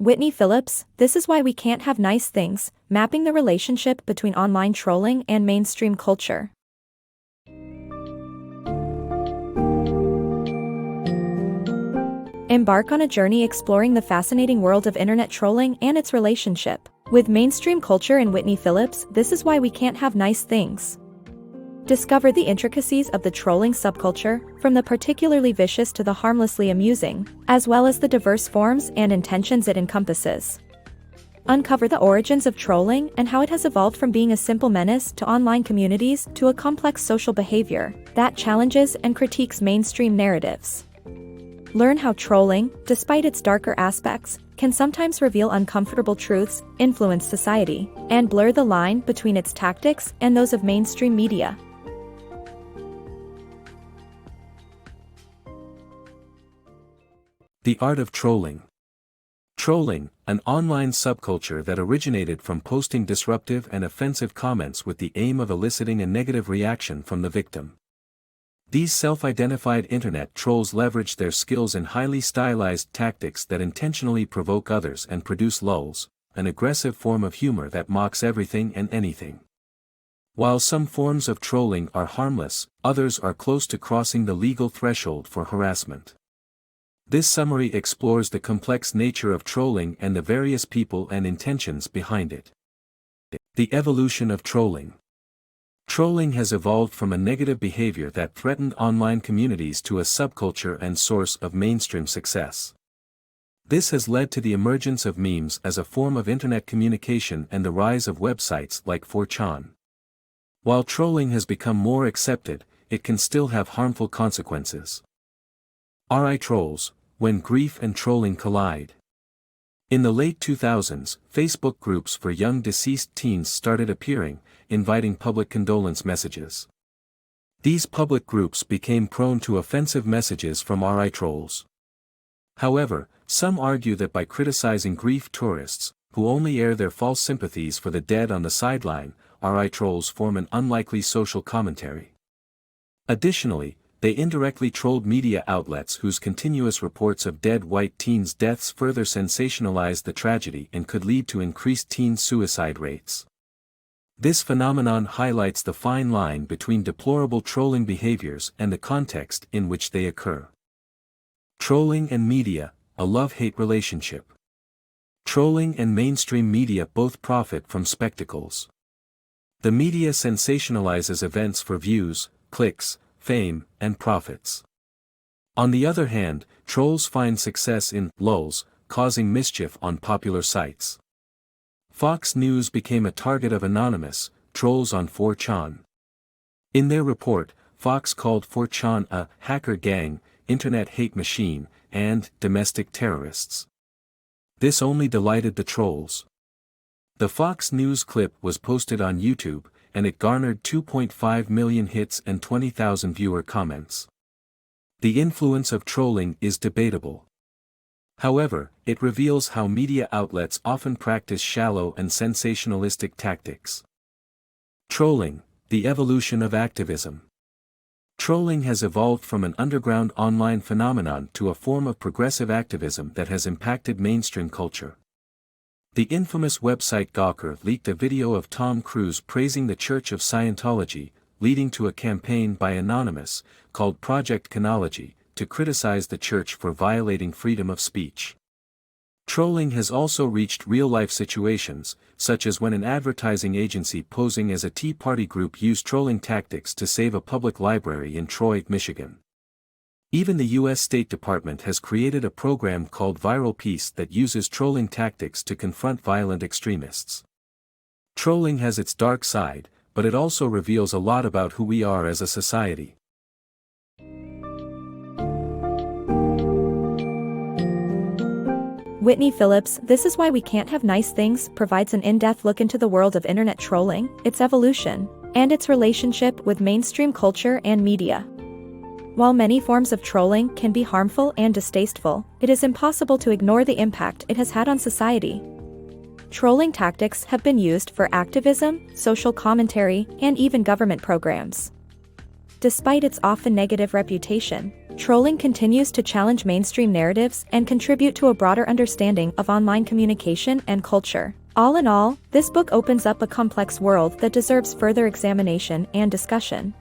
Whitney Phillips, This Is Why We Can't Have Nice Things, Mapping the Relationship Between Online Trolling and Mainstream Culture. Embark on a journey exploring the fascinating world of internet trolling and its relationship with mainstream culture in Whitney Phillips, This Is Why We Can't Have Nice Things. Discover the intricacies of the trolling subculture, from the particularly vicious to the harmlessly amusing, as well as the diverse forms and intentions it encompasses. Uncover the origins of trolling and how it has evolved from being a simple menace to online communities to a complex social behavior that challenges and critiques mainstream narratives. Learn how trolling, despite its darker aspects, can sometimes reveal uncomfortable truths, influence society, and blur the line between its tactics and those of mainstream media. The art of trolling. Trolling, an online subculture that originated from posting disruptive and offensive comments with the aim of eliciting a negative reaction from the victim. These self-identified internet trolls leverage their skills in highly stylized tactics that intentionally provoke others and produce lulz, an aggressive form of humor that mocks everything and anything. While some forms of trolling are harmless, others are close to crossing the legal threshold for harassment. This summary explores the complex nature of trolling and the various people and intentions behind it. The evolution of trolling. Trolling has evolved from a negative behavior that threatened online communities to a subculture and source of mainstream success. This has led to the emergence of memes as a form of internet communication and the rise of websites like 4chan. While trolling has become more accepted, it can still have harmful consequences. RIPtrolls, when grief and trolling collide. In the late 2000s, Facebook groups for young deceased teens started appearing, inviting public condolence messages. These public groups became prone to offensive messages from RIPtrolls. However, some argue that by criticizing grief tourists, who only air their false sympathies for the dead on the sideline, RIPtrolls form an unlikely social commentary. Additionally, they indirectly trolled media outlets whose continuous reports of dead white teens' deaths further sensationalized the tragedy and could lead to increased teen suicide rates. This phenomenon highlights the fine line between deplorable trolling behaviors and the context in which they occur. Trolling and media, a love-hate relationship. Trolling and mainstream media both profit from spectacles. The media sensationalizes events for views, clicks, fame, and profits. On the other hand, trolls find success in lulz, causing mischief on popular sites. Fox News became a target of anonymous trolls on 4chan. In their report, Fox called 4chan a hacker gang, internet hate machine, and domestic terrorists. This only delighted the trolls. The Fox News clip was posted on YouTube, and it garnered 2.5 million hits and 20,000 viewer comments. The influence of trolling is debatable. However, it reveals how media outlets often practice shallow and sensationalistic tactics. Trolling, the evolution of activism. Trolling has evolved from an underground online phenomenon to a form of progressive activism that has impacted mainstream culture. The infamous website Gawker leaked a video of Tom Cruise praising the Church of Scientology, leading to a campaign by Anonymous, called Project Canology, to criticize the church for violating freedom of speech. Trolling has also reached real-life situations, such as when an advertising agency posing as a Tea Party group used trolling tactics to save a public library in Troy, Michigan. Even the U.S. State Department has created a program called Viral Peace that uses trolling tactics to confront violent extremists. Trolling has its dark side, but it also reveals a lot about who we are as a society. Whitney Phillips, This Is Why We Can't Have Nice Things provides an in-depth look into the world of internet trolling, its evolution, and its relationship with mainstream culture and media. While many forms of trolling can be harmful and distasteful, it is impossible to ignore the impact it has had on society. Trolling tactics have been used for activism, social commentary, and even government programs. Despite its often negative reputation, trolling continues to challenge mainstream narratives and contribute to a broader understanding of online communication and culture. All in all, this book opens up a complex world that deserves further examination and discussion.